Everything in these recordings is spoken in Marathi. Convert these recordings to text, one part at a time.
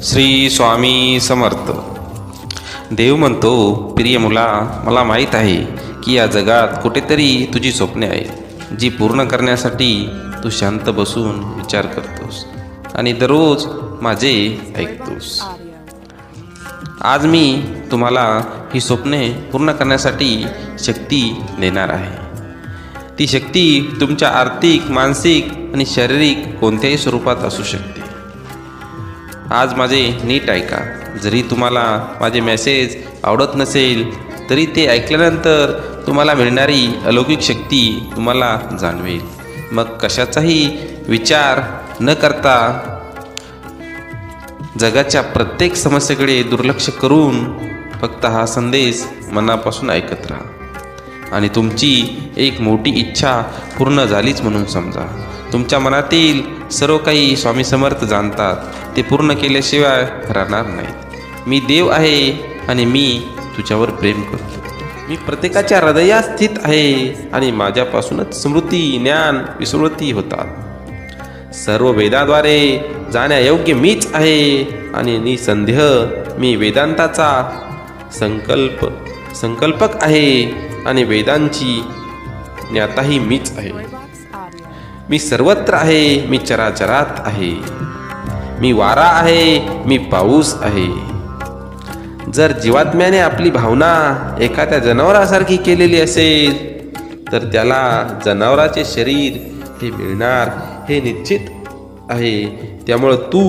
श्री स्वामी समर्थ. देव म्हणतो, प्रिय मुला, मला माहीत आहे की या जगात कुठेतरी तुझी स्वप्ने आहेत, जी पूर्ण करण्यासाठी तू शांत बसून विचार करतोस आणि दररोज माझे ऐकतोस. आज मी तुम्हाला ही स्वप्ने पूर्ण करण्यासाठी शक्ती देणार आहे. ती शक्ती तुमच्या आर्थिक, मानसिक आणि शारीरिक कोणत्याही स्वरूपात असू शकते. आज माझे नीट ऐका. जरी तुम्हाला माझे मेसेज आवडत नसेल तरी ते ऐकल्यानंतर तुम्हाला मिळणारी अलौकिक शक्ती तुम्हाला जाणवेल. मग कशाचाही विचार न करता जगाच्या प्रत्येक समस्येकडे दुर्लक्ष करून फक्त हा संदेश मनापासून ऐकत राहा आणि तुमची एक मोठी इच्छा पूर्ण झालीच म्हणून समजा. तुमच्या मनातील सर्व काही स्वामी समर्थ जाणतात. ते पूर्ण केल्याशिवाय राहणार नाहीत. मी देव आहे आणि मी तुझ्यावर प्रेम करतो. मी प्रत्येकाच्या हृदयात स्थित आहे आणि माझ्यापासूनच स्मृती, ज्ञान, विस्मृती होतात. सर्व वेदाद्वारे जाण्यायोग्य मीच आहे आणि निसंदेह मी वेदांताचा संकल्पक आहे आणि वेदांची ज्ञाताही मीच आहे. मी सर्वत्र आहे, मी चराचरात आहे. मी वारा आहे, मी पाऊस आहे. जर जीवात्म्याने आपली भावना एखाद्या जनावरासारखी केलेली असेल तर त्याला जनावराचे शरीर हे मिळणार हे निश्चित आहे. त्यामुळं तू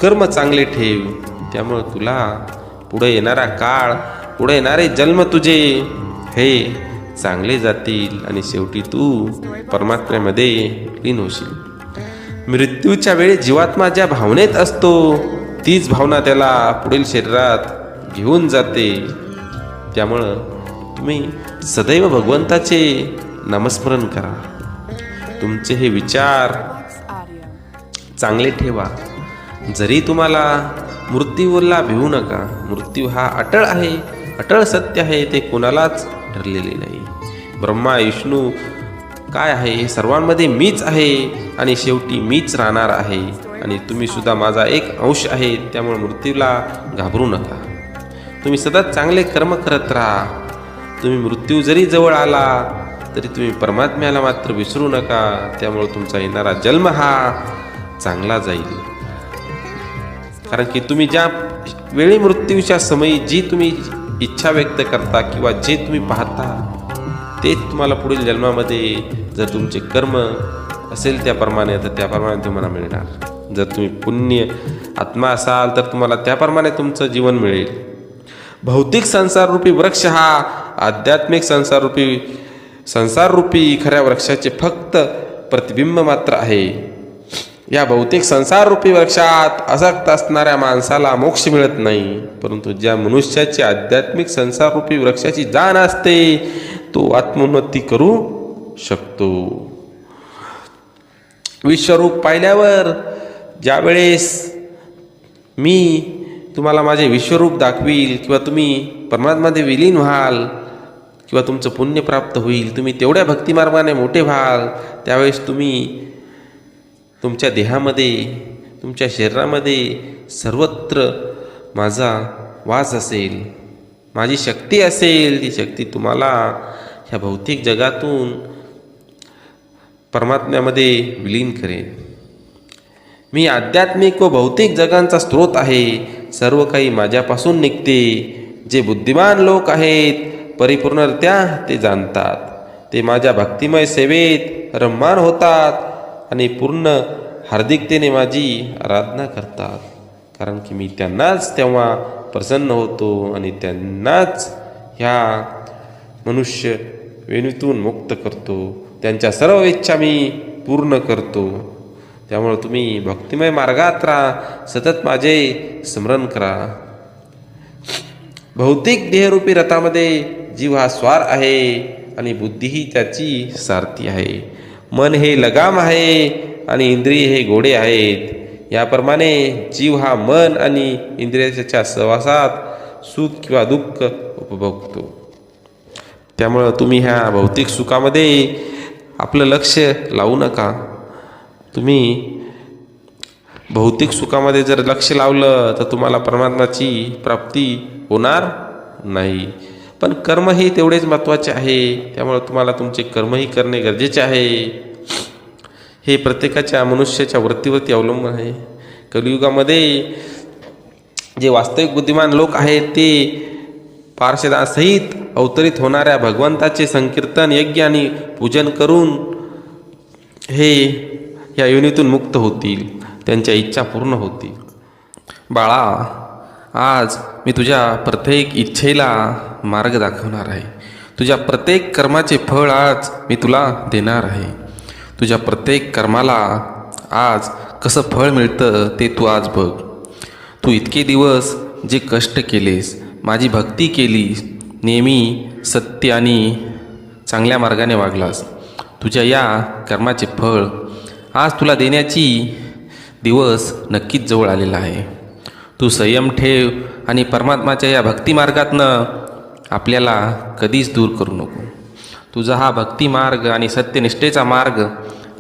कर्म चांगले ठेव. त्यामुळं तुला पुढे येणारा काळ, पुढे येणारे जन्म तुझे हे चांगले जातील आणि शेवटी तू परमात्म्यामध्ये लीन होशील. मृत्यूच्या वेळी जीवात्मा ज्या भावनेत असतो तीच भावना त्याला पुढील शरीरात घेऊन जाते. त्यामुळं तुम्ही सदैव भगवंताचे नामस्मरण करा. तुमचे हे विचार चांगले ठेवा. जरी तुम्हाला मृत्यूला भिवू नका. मृत्यू हा अटळ आहे, अटळ सत्य आहे. ते कोणालाच ठरलेले नाही. ब्रह्मा, विष्णू काय आहे हे सर्वांमध्ये मीच आहे आणि शेवटी मीच राहणार आहे आणि तुम्ही सुद्धा माझा एक अंश आहे. त्यामुळे मृत्यूला घाबरू नका. तुम्ही सतत चांगले कर्म करत राहा. तुम्ही मृत्यू जरी जवळ आला तरी तुम्ही परमात्म्याला मात्र विसरू नका. त्यामुळे तुमचा येणारा जन्म हा चांगला जाईल. कारण की तुम्ही ज्या वेळी मृत्यूच्या समयी जी तुम्ही इच्छा व्यक्त करता किंवा जे तुम्ही पाहता तेच तुम्हाला पुढील जन्मामध्ये, जर तुमचे कर्म असेल त्याप्रमाणे तर त्याप्रमाणे तुम्हाला मिळणार. जर तुम्ही पुण्य आत्मा असाल तर तुम्हाला त्याप्रमाणे तुमचं जीवन मिळेल. भौतिक संसाररूपी वृक्ष हा आध्यात्मिक संसाररूपी खऱ्या वृक्षाचे फक्त प्रतिबिंब मात्र आहे. या भौतिक संसाररूपी वृक्षात आसक्त असणाऱ्या माणसाला मोक्ष मिळत नाही. परंतु ज्या मनुष्याची आध्यात्मिक संसाररूपी वृक्षाची जाण असते तो आत्मोन्नती करू शकतो. विश्वरूप पाहिल्यावर ज्यावेळेस मी तुम्हाला माझे विश्वरूप दाखवील किंवा तुम्ही परमात्म्यामध्ये विलीन व्हाल किंवा तुमचं पुण्य प्राप्त होईल, तुम्ही तेवढ्या भक्तिमार्गाने मोठे व्हाल, त्यावेळेस तुम्ही तुमच्या देहामध्ये, तुमच्या शरीरामध्ये सर्वत्र माझा वास असेल, माझी शक्ती असेल. ती शक्ती तुम्हाला ह्या भौतिक जगातून परमात्म्यामध्ये विलीन करेन. मी आध्यात्मिक व भौतिक जगांचा स्रोत आहे. सर्व काही माझ्यापासून निघते. जे बुद्धिमान लोक आहेत परिपूर्णरित्या ते जाणतात. ते माझ्या भक्तिमय सेवेत रममाण होतात आणि पूर्ण हार्दिकतेने माझी आराधना करतात. कारण की मी त्यांनाच तेव्हा प्रसन्न होतो आणि त्यांनाच ह्या मनुष्य वेणीतून मुक्त करतो. त्यांच्या सर्व इच्छा मी पूर्ण करतो. त्यामुळे तुम्ही भक्तिमय मार्गात राहा. सतत माझे स्मरण करा. भौतिक देहरूपी रथामध्ये जीव हा स्वार आहे आणि बुद्धी ही त्याची सारथी आहे. मन हे लगाम आहे आणि इंद्रिय हे घोडे आहेत. याप्रमाणे जीव हा मन आणि इंद्रियाच्या सहवासात सुख किंवा दुःख उपभोगतो. त्यामुळं तुम्ही ह्या भौतिक सुखामध्ये आपलं लक्ष लावू नका. तुम्ही भौतिक सुखामध्ये जर लक्ष लावलं तर तुम्हाला परमात्म्याची प्राप्ती होणार नाही. पण कर्म हे तेवढेच महत्त्वाचे आहे. त्यामुळे तुम्हाला तुमचे कर्मही करणे गरजेचे आहे. हे प्रत्येकाच्या मनुष्याच्या वृत्तीवरती अवलंबून आहे. कलियुगामध्ये जे वास्तविक बुद्धिमान लोक आहेत ते पार्षदासहित अवतरित होणाऱ्या भगवंताचे संकीर्तन यज्ञ आणि पूजन करून हे या योनीतून मुक्त होतील, त्यांच्या इच्छा पूर्ण होतील. बाळा, आज मी तुझ्या प्रत्येक इच्छेला मार्ग दाखवणार आहे. तुझ्या प्रत्येक कर्माचे फळ आज मी तुला देणार आहे. तुझ्या प्रत्येक कर्माला आज कसं फळ मिळतं ते तू आज बघ. तू इतके दिवस जे कष्ट केलेस, माझी भक्ती केलीस, नेहमी सत्य आणि चांगल्या मार्गाने वागलास, तुझ्या या कर्माचे फळ आज तुला देण्याची दिवस नक्कीच जवळ आलेला आहे. तू संयम ठेव आणि परमात्माच्या या भक्तिमार्गातनं आपल्याला कधीच दूर करू नको. तुझा हा भक्तिमार्ग आणि सत्यनिष्ठेचा मार्ग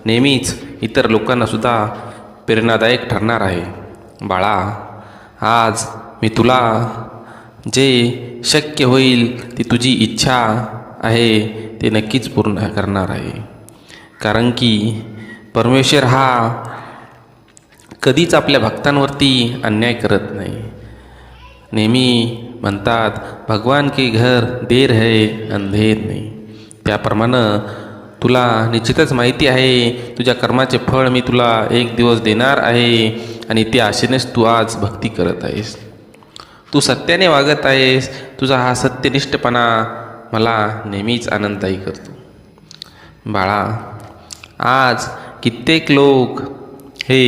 नेहमीच इतर लोकांनासुद्धा प्रेरणादायक ठरणार आहे. बाळा, आज मी तुला जे शक्य होईल ती तुझी इच्छा आहे ते नक्कीच पूर्ण करणार आहे. कारण की परमेश्वर हा कधीच आपल्या भक्तांवरती अन्याय करत नाही. नेहमी म्हणतात, भगवान के घर देर है अंधेर नाही. त्याप्रमाणे तुला निश्चितच माहिती आहे तुझ्या कर्माचे फळ मी तुला एक दिवस देणार आहे आणि त्या आशेनेच तू आज भक्ती करत आहेस. तू सत्याने वागत आहेस. तुझा हा सत्यनिष्ठपणा मला नेहमीच आनंददायी करतो. बाळा, आज कित्येक लोक हे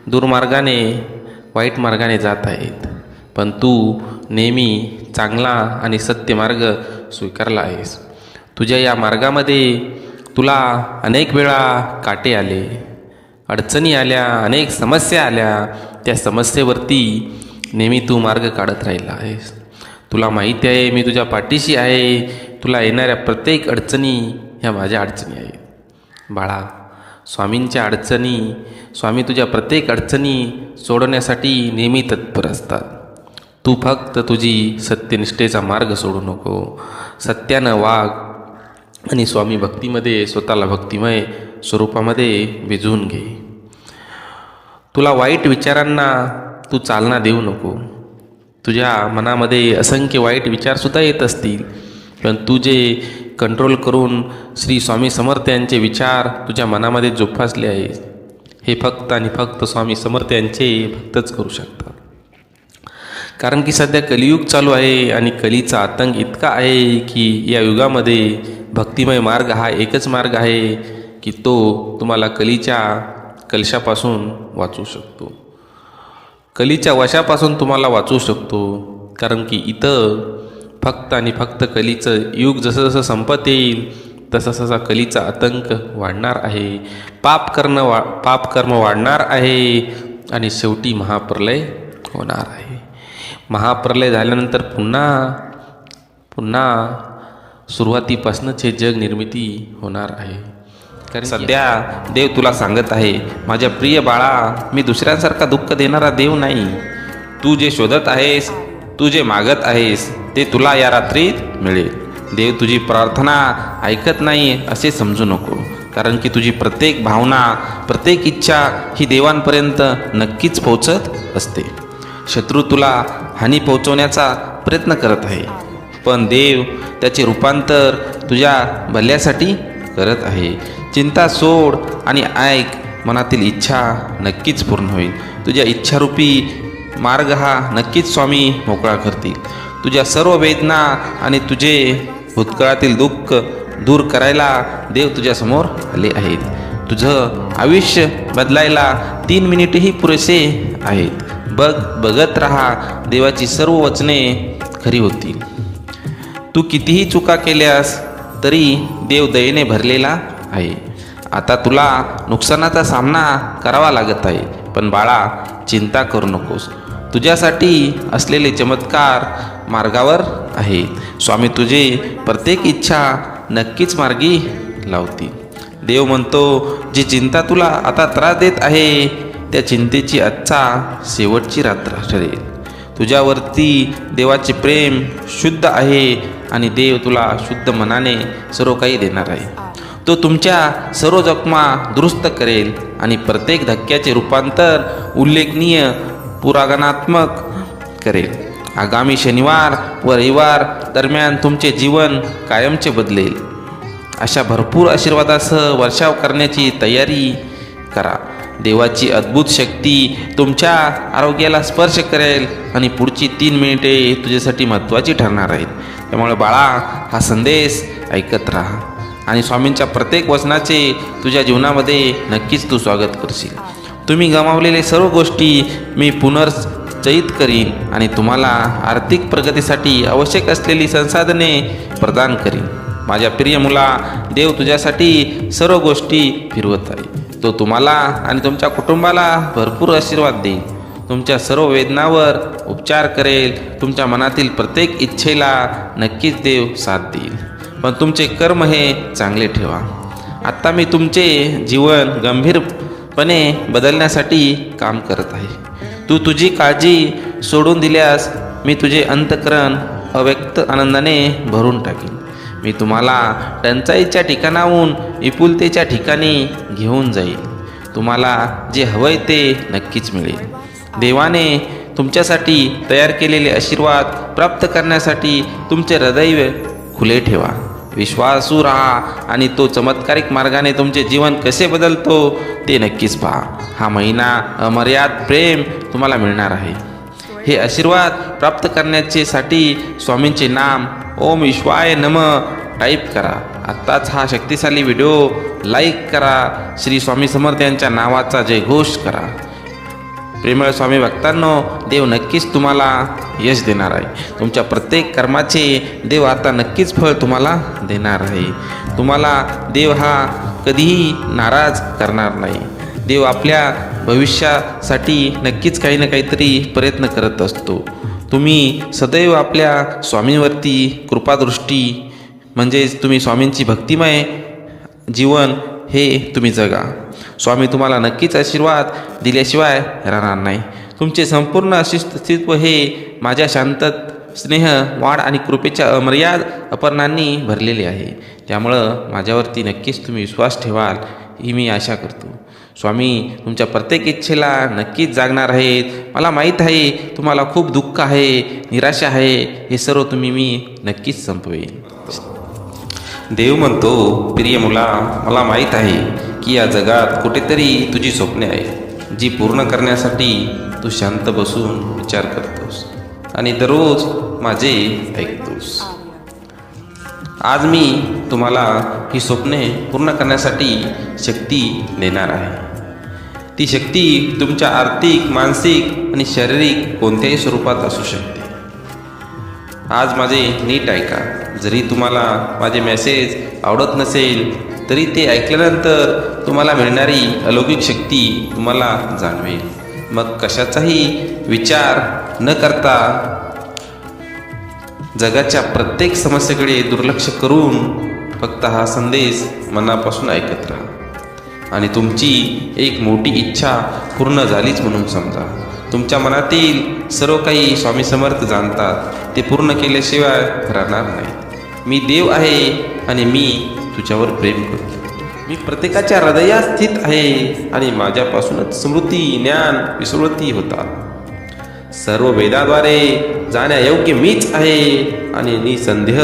दुर्मार्गाने वाईट मार्गाने जात आहेत, पण तू नेहमी चांगला आणि सत्य मार्ग स्वीकारला आहेस. तुझ्या या मार्गामध्ये तुला अनेक वेळा काटे आले, अडचणी आल्या, अनेक समस्या आल्या. त्या समस्येवरती नेहमी तू मार्ग काढत राहिला आहेस. तुला माहिती आहे मी तुझ्या पाठीशी आहे. तुला येणाऱ्या प्रत्येक अडचणी ह्या माझ्या अडचणी आहेत. बाळा, स्वामींच्या अडचणी, स्वामी तुझ्या प्रत्येक अडचणी सोडवण्यासाठी नेहमी तत्पर असतात. तू फक्त तुझी सत्यनिष्ठेचा मार्ग सोडू नको. सत्यानं वाग आणि स्वामी भक्तीमध्ये स्वतःला भक्तिमय स्वरूपामध्ये भिजवून घे. तुला वाईट विचारांना तू चालना देऊ नको. तुझ्या मनामध्ये असंख्य वाईट विचारसुद्धा येत असतील, पण तू जे कंट्रोल करून श्री स्वामी समर्थ यांचे विचार तुझ्या मनामध्ये जोपासले आहेत, हे फक्त आणि फक्त स्वामी समर्थ यांचे भक्तच करू शकतात. कारण की सध्या कलियुग चालू आहे आणि कलीचा आतंक इतका आहे की या युगामध्ये भक्तिमय मार्ग हा एकच मार्ग आहे की तो तुम्हाला कलीच्या कलशापासून वाचवू शकतो, कलीच्या वशापासून तुम्हाला वाचवू शकतो. कारण की इथं फक्त आणि फक्त कलीचं युग जसं जसं संपत येईल तसा तसा कलीचा आतंक वाढणार आहे. पाप कर्म वाढणार आहे आणि शेवटी महाप्रलय होणार आहे. महाप्रलय झाल्यानंतर पुन्हा सुरुवातीपासूनच हे जग निर्मिती होणार आहे. कारण सध्या देव तुला सांगत आहे, माझ्या प्रिय बाळा, मी दुसऱ्यांसारखा दुःख देणारा देव नाही. तू जे शोधत आहेस, तू जे मागत आहेस ते तुला या रात्रीत मिळेल. देव तुझी प्रार्थना ऐकत नाही असे समजू नको. कारण की तुझी प्रत्येक भावना, प्रत्येक इच्छा ही देवांपर्यंत नक्कीच पोहोचत असते. शत्रू तुला हानी पोहोचवण्याचा प्रयत्न करत आहे, पण देव त्याचे रूपांतर तुझ्या भल्यासाठी करत आहे. चिंता सोड आणि ऐक, मनातील इच्छा नक्कीच पूर्ण होईल. तुझ्या इच्छारूपी मार्ग हा नक्कीच स्वामी मोकळा करतील. तुझ्या सर्व वेदना आणि तुझे भूतकाळातील दुःख दूर करायला देव तुझ्यासमोर आले आहेत. तुझं आयुष्य बदलायला 3 मिनिटही पुरेसे आहेत. बघत राहा, देवाची सर्व वचने खरी होतील. तू कितीही चुका केल्यास तरी देव दयेने भरलेला आहे. आता तुला नुकसानाचा सामना करावा लागत आहे, पण बाळा चिंता करू नकोस. तुझ्यासाठी असलेले चमत्कार मार्गावर आहेत. स्वामी तुझे प्रत्येक इच्छा नक्कीच मार्गी लावतील. देव म्हणतो, जी चिंता तुला आता त्रास देत आहे त्या चिंतेची आजचा शेवटची रात्र ठरेल. तुझ्यावरती देवाचे प्रेम शुद्ध आहे आणि देव तुला शुद्ध मनाने सर्व काही देणार आहे. तो तुमच्या सर्व जखमा दुरुस्त करेल आणि प्रत्येक धक्क्याचे रूपांतर उल्लेखनीय पुराणात्मक करेल. आगामी शनिवार व रविवार दरम्यान तुमचे जीवन कायमचे बदलेल. अशा भरपूर आशीर्वादासह वर्षाव करण्याची तयारी करा. देवाची अद्भुत शक्ती तुमच्या आरोग्याला स्पर्श करेल आणि पुढची 3 मिनिटे तुझ्यासाठी महत्त्वाची ठरणार आहेत. त्यामुळे बाळा, हा संदेश ऐकत राहा आणि स्वामींच्या प्रत्येक वचनाचे तुझ्या जीवनामध्ये नक्कीच तू स्वागत करशील. तुम्ही गमावलेले सर्व गोष्टी मी पुनर्जईत करीन आणि तुम्हाला आर्थिक प्रगतीसाठी आवश्यक असलेली संसाधने प्रदान करीन. माझ्या प्रिय मुला, देव तुझ्यासाठी सर्व गोष्टी फिरवत आहे. तो तुम्हाला आणि तुमच्या कुटुंबाला भरपूर आशीर्वाद देईल. तुमच्या सर्व वेदनावर उपचार करेल. तुमच्या मनातील प्रत्येक इच्छेला नक्कीच देव साथ देईल. पण तुमचे कर्म हे चांगले ठेवा. आत्ता मी तुमचे जीवन गंभीरपणे बदलण्यासाठी काम करत आहे. तू तुझी काळजी सोडून दिल्यास मी तुझे अंतःकरण अव्यक्त आनंदाने भरून टाकीन. मी तुम्हाला टंचाईच्या ठिकाणाहून विपुलतेच्या ठिकाणी घेऊन जाईल. तुम्हाला जे हवंय ते नक्कीच मिळेल. देवाने तुमच्यासाठी तयार केलेले आशीर्वाद प्राप्त करण्यासाठी तुमचे हृदय खुले ठेवा. विश्वासू राहा आणि तो चमत्कारिक मार्गाने तुमचे जीवन कसे बदलतो ते नक्कीच पहा. हा महिना अमर्याद प्रेम तुम्हाला मिळणार आहे. हे आशीर्वाद प्राप्त करण्यासाठी स्वामींचे नाम ओम विश्वाय नम टाईप करा. आत्ताच हा शक्तिशाली व्हिडिओ लाईक करा. श्री स्वामी समर्थ यांच्या नावाचा जयघोष करा. प्रेमळ स्वामी भक्तांनो, देव नक्कीच तुम्हाला यश देणार आहे. तुमच्या प्रत्येक कर्माचे देव आता नक्कीच फळ तुम्हाला देणार आहे. तुम्हाला देव हा कधीही नाराज करणार नाही. देव आपल्या भविष्यासाठी नक्कीच काही ना काहीतरी प्रयत्न करत असतो. तुम्ही सदैव आपल्या स्वामींवरती कृपादृष्टी म्हणजेच तुम्ही स्वामींची भक्तिमय जीवन हे तुम्ही जगा. स्वामी तुम्हाला नक्कीच आशीर्वाद दिल्याशिवाय राहणार नाही. तुमचे संपूर्ण अस्तित्व हे माझ्या शांत स्नेह वाढ आणि कृपेच्या अमर्याद अपर्णांनी भरलेले आहे. त्यामुळं माझ्यावरती नक्कीच तुम्ही विश्वास ठेवाल ही मी आशा करतो. स्वामी तुमच्या प्रत्येक इच्छेला नक्कीच जागणार आहेत. मला माहीत आहे तुम्हाला खूप दुःख आहे, निराशा आहे. हे सर्व मी नक्कीच संपवेन. देव म्हणतो, प्रिय मुला, मला माहीत आहे की या जगात कुठेतरी तुझी स्वप्ने आहेत जी पूर्ण करण्यासाठी तू शांत बसून विचार करतोस आणि दररोज माझे ऐकतोस. आज मी तुम्हाला ही स्वप्ने पूर्ण करण्यासाठी शक्ती देणार आहे. ती शक्ती तुमच्या आर्थिक, मानसिक आणि शारीरिक कोणत्याही स्वरूपात असू शकते. आज माझे नीट ऐका. जरी तुम्हाला माझे मेसेज आवडत नसेल तरी ते ऐकल्यानंतर तुम्हाला मिळणारी अलौकिक शक्ती तुम्हाला जाणवेल. मग कशाचाही विचार न करता जगाच्या प्रत्येक समस्येकडे दुर्लक्ष करून फक्त हा संदेश मनापासून ऐकत राहा आणि तुमची एक मोठी इच्छा पूर्ण झालीच म्हणून समजा. तुमच्या मनातील सर्व काही स्वामी समर्थ जाणतात. ते पूर्ण केल्याशिवाय राहणार नाही. मी देव आहे आणि मी तुझ्यावर प्रेम करतो. मी प्रत्येकाच्या हृदयात स्थित आहे आणि माझ्यापासूनच स्मृती, ज्ञान, विस्मृती होतात. सर्व वेदाद्वारे जाण्यायोग्य मीच आहे आणि निसंदेह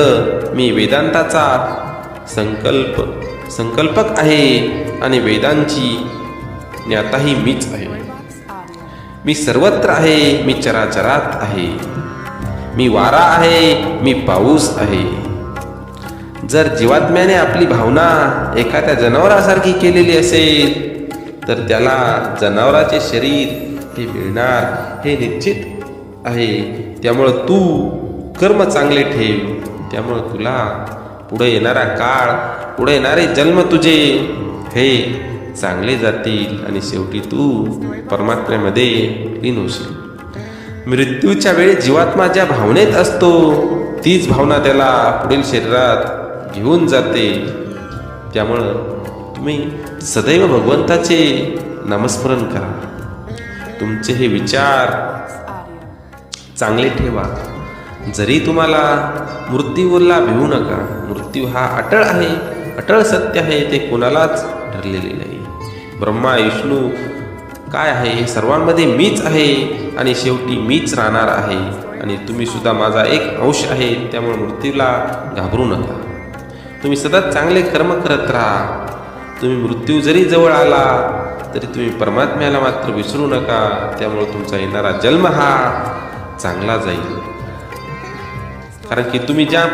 मी वेदांताचा संकल्पक आहे आणि वेदांची ज्ञाताही मीच आहे. मी सर्वत्र आहे, मी चराचरात आहे. मी वारा आहे, मी पाऊस आहे. जर जीवात्म्याने आपली भावना एखाद्या जनावरासारखी केलेली असेल तर त्याला जनावराचे शरीर हे मिळणार हे निश्चित आहे. त्यामुळं तू कर्म चांगले ठेव. त्यामुळं तुला पुढे येणारा काळ, पुढे येणारे जन्म तुझे हे चांगले जातील आणि शेवटी तू परमात्म्यामध्ये लीन होशील. मृत्यूच्या वेळी जीवात्मा ज्या भावनेत असतो तीच भावना त्याला पुढील शरीरात घेऊन जाते. त्यामुळं तुम्ही सदैव भगवंताचे नामस्मरण करा. तुमचे हे विचार चांगले ठेवा. जरी तुम्हाला मृत्यूला भिवू नका. मृत्यू हा अटळ आहे, अटळ सत्य आहे, ते कोणालाच ठरलेले नाही. ब्रह्मा विष्णू काय आहे, हे सर्वांमध्ये मीच आहे आणि शेवटी मीच राहणार आहे. आणि तुम्ही सुद्धा माझा एक अंश आहे. त्यामुळे मृत्यूला घाबरू नका. तुम्ही सतत चांगले कर्म करत राहा. तुम्ही मृत्यू जरी जवळ आला तरी तुम्ही परमात्म्याला मात्र विसरू नका. त्यामुळे तुमचा येणारा जन्म हा चांगला जाईल. कारण की तुम्ही ज्या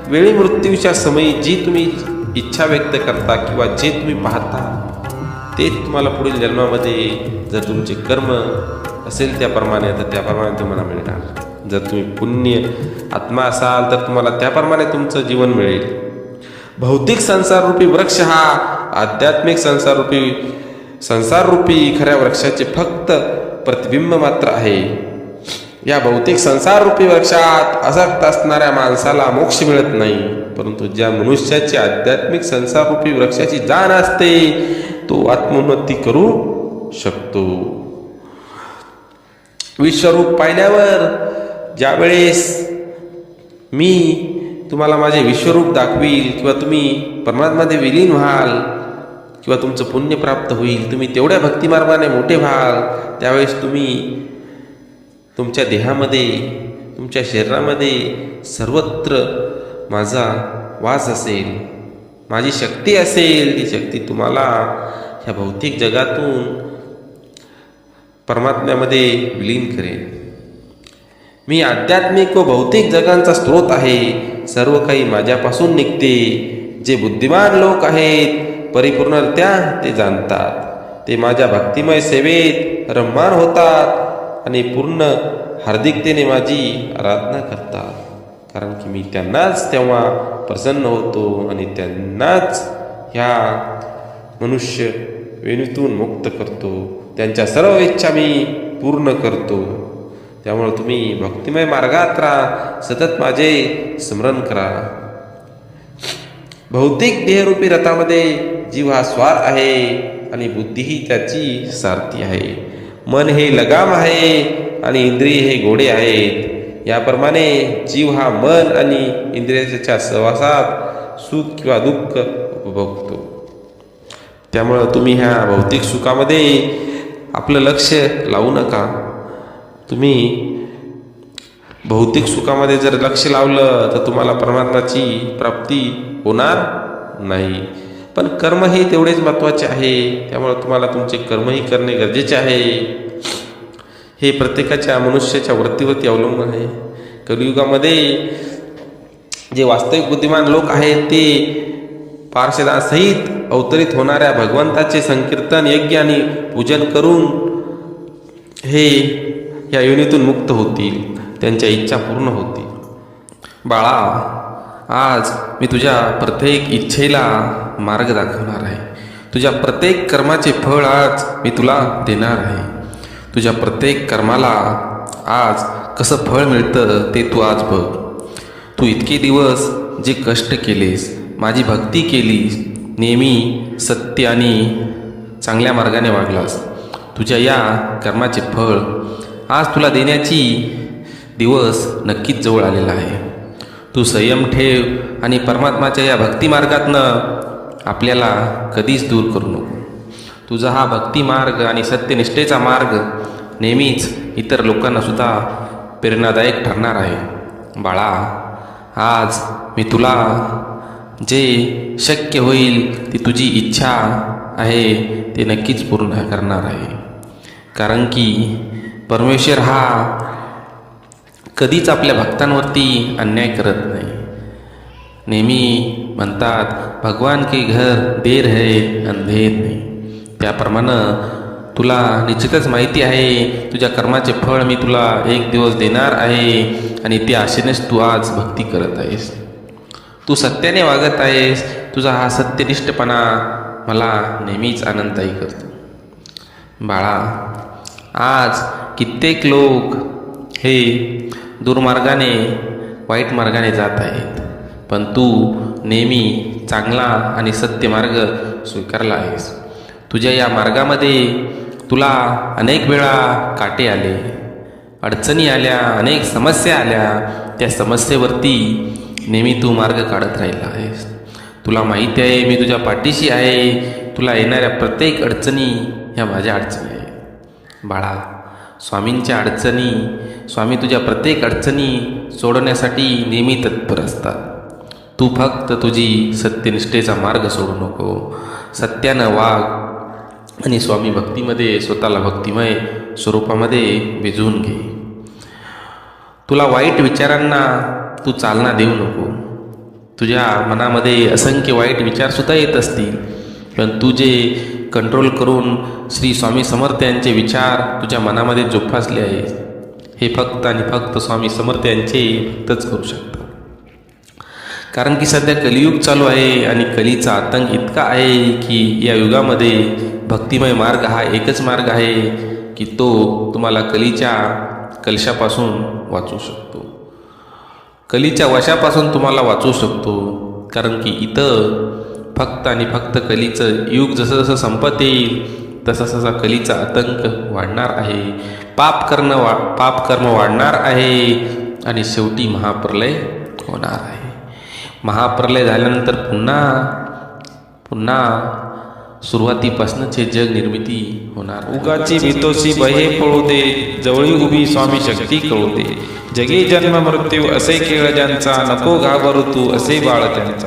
वेळी मृत्यूच्या समयी जी तुम्ही इच्छा व्यक्त करता किंवा जे तुम्ही पाहता ते तुम्हाला पुढील जन्मामध्ये जर तुमचे कर्म असेल त्याप्रमाणे तर त्याप्रमाणे तुम्हाला मिळणार. जर तुम्ही पुण्य आत्मा असाल तर तुम्हाला त्याप्रमाणे तुमचं जीवन मिळेल. भौतिक संसाररूपी वृक्ष हा आध्यात्मिक संसाररूपी खऱ्या वृक्षाचे फक्त प्रतिबिंब मात्र आहे. या भौतिक संसाररूपी वृक्षात आसक्त असणाऱ्या माणसाला मोक्ष मिळत नाही. परंतु ज्या मनुष्याची आध्यात्मिक संसाररूपी वृक्षाची जाण असते तो आत्मोन्नती करू शकतो. विश्वरूप पाहिल्यावर ज्यावेळेस मी तुम्हाला माझे विश्वरूप दाखवील किंवा तुम्ही परमात्म्यामध्ये विलीन व्हाल किंवा तुमचं पुण्य प्राप्त होईल, तुम्ही तेवढ्या भक्तिमार्गाने मोठे व्हाल, त्यावेळेस तुम्ही तुमच्या देहामध्ये, तुमच्या शरीरामध्ये सर्वत्र माझा वास असेल, माझी शक्ती असेल. ती शक्ती तुम्हाला ह्या भौतिक जगातून परमात्म्यामध्ये विलीन करेल. मी आध्यात्मिक व भौतिक जगांचा स्रोत आहे. सर्व काही माझ्यापासून निघते. जे बुद्धिमान लोक आहेत परिपूर्णरित्या ते जाणतात. ते माझ्या भक्तिमय सेवेत रममान होतात आणि पूर्ण हार्दिकतेने माझी आराधना करतात. कारण की मी त्यांनाच तेव्हा प्रसन्न होतो आणि त्यांनाच ह्या मनुष्य वेणीतून मुक्त करतो. त्यांच्या सर्व इच्छा मी पूर्ण करतो. त्यामुळे तुम्ही भक्तिमय मार्गात राहा. सतत माझे स्मरण करा. भौतिक देहरूपी रथामध्ये जीव हा स्वार आहे आणि बुद्धी ही त्याची सारथी आहे. मन हे लगाम आहे आणि इंद्रिय हे घोडे आहेत. याप्रमाणे जीव हा मन आणि इंद्रियाच्या सहवासात सुख किंवा दुःख उपभोगतो. त्यामुळं तुम्ही ह्या भौतिक सुखामध्ये आपलं लक्ष लावू नका. तुम्ही भौतिक सुखामध्ये जर लक्ष लावलं तर तुम्हाला परमात्म्याची प्राप्ती होणार नाही. पण कर्म हे तेवढेच महत्त्वाचे आहे. त्यामुळे तुम्हाला तुमचे कर्मही करणे गरजेचे आहे. हे प्रत्येकाच्या मनुष्याच्या वृत्तीवरती अवलंबून आहे. कलियुगामध्ये जे वास्तविक बुद्धिमान लोक आहेत ते पार्षदासहित अवतरित होणाऱ्या भगवंताचे संकीर्तन, यज्ञ आणि पूजन करून हे या योनीतून मुक्त होतील. त्यांच्या इच्छा पूर्ण होतील. बाळा, आज मी तुझ्या प्रत्येक इच्छेला मार्ग दाखवणार आहे. तुझ्या प्रत्येक कर्माचे फळ आज मी तुला देणार आहे. तुझ्या प्रत्येक कर्माला आज कसं फळ मिळतं ते तू आज बघ. तू इतके दिवस जे कष्ट केलेस, माझी भक्ती केलीस, नेहमी सत्य आणि चांगल्या मार्गाने वागलास, तुझ्या या कर्माचे फळ आज तुला देण्याची दिवस नक्कीच जवळ आलेला आहे. तू संयम ठेव आणि परमात्माच्या या भक्तिमार्गातनं आपल्याला कधीच दूर करू नको. तुझा हा भक्तिमार्ग आणि सत्यनिष्ठेचा मार्ग नेहमीच इतर लोकांना सुद्धा प्रेरणादायक ठरणार आहे. बाळा, आज मी तुला जे शक्य होईल ती तुझी इच्छा आहे ते नक्कीच पूर्ण करणार आहे. कारण की परमेश्वर हा कधीच आपल्या भक्तांवरती अन्याय करत नाही. नेहमी म्हणतात भगवान के घर देर है अंधेर नाही. त्याप्रमाणे तुला निश्चितच माहिती आहे तुझ्या कर्माचे फळ मी तुला एक दिवस देणार आहे आणि त्या आशेनेच तू आज भक्ती करत आहेस. तू सत्याने वागत आहेस. तुझा हा सत्यनिष्ठपणा मला नेहमीच आनंददायी करतो. बाळा, आज कित्येक लोक हे दुर्मार्गाने, वाईट मार्गाने जात आहेत, पण तू नेहमी चांगला आणि सत्य मार्ग स्वीकारला आहेस. तुझ्या या मार्गामध्ये तुला अनेक वेळा काटे आले, अडचणी आल्या, अनेक समस्या आल्या. त्या समस्येवरती नेहमी तू मार्ग काढत राहिला आहेस. तुला माहिती आहे मी तुझ्या पाठीशी आहे. तुला येणाऱ्या प्रत्येक अडचणी ह्या माझ्या अडचणी आहे. बाळा, स्वामींच्या अडचणी, स्वामी तुझ्या प्रत्येक अडचणी सोडवण्यासाठी नेहमी तत्पर असतात. तू फक्त तुझी सत्यनिष्ठेचा मार्ग सोडू नको. सत्यानं वाग आणि स्वामी भक्तीमध्ये स्वतःला भक्तिमय स्वरूपामध्ये भिजवून घे. तुला वाईट विचारांना तू चालना देऊ नको. तुझ्या मनामध्ये असंख्य वाईट विचारसुद्धा येत असतील, पण तू जे कंट्रोल करून श्री स्वामी समर्थ यांचे विचार तुझ्या मनामध्ये जोपासले आहे, हे फक्त आणि फक्त स्वामी समर्थ यांचे भक्तच करू शकतात. कारण की सध्या कलियुग चालू आहे आणि कलीचा आतंक इतका आहे की या युगामध्ये भक्तिमय मार्ग हा एकच मार्ग आहे की तो तुम्हाला कलीच्या कलशापासून वाचवू शकतो, कलीच्या वशापासून तुम्हाला वाचवू शकतो. कारण की इथं फक्त आणि फक्त कलीचं युग जसं जसं संपत येईल तसा तसा कलीचा आतंक वाढणार आहे. पाप कर्म वाढणार आहे आणि शेवटी महाप्रलय होणार आहे. महाप्रलय झाल्यानंतर पुन्हा सुरुवातीपासूनच हे जग निर्मिती होणार. उगाची भीतोसी बहे पळू दे, जवळी उभी स्वामी शक्ती कळू दे. जगी जन्म मृत्यू असे खेळ ज्यांचा, नको घाबरू तू असे बाळ त्यांचा.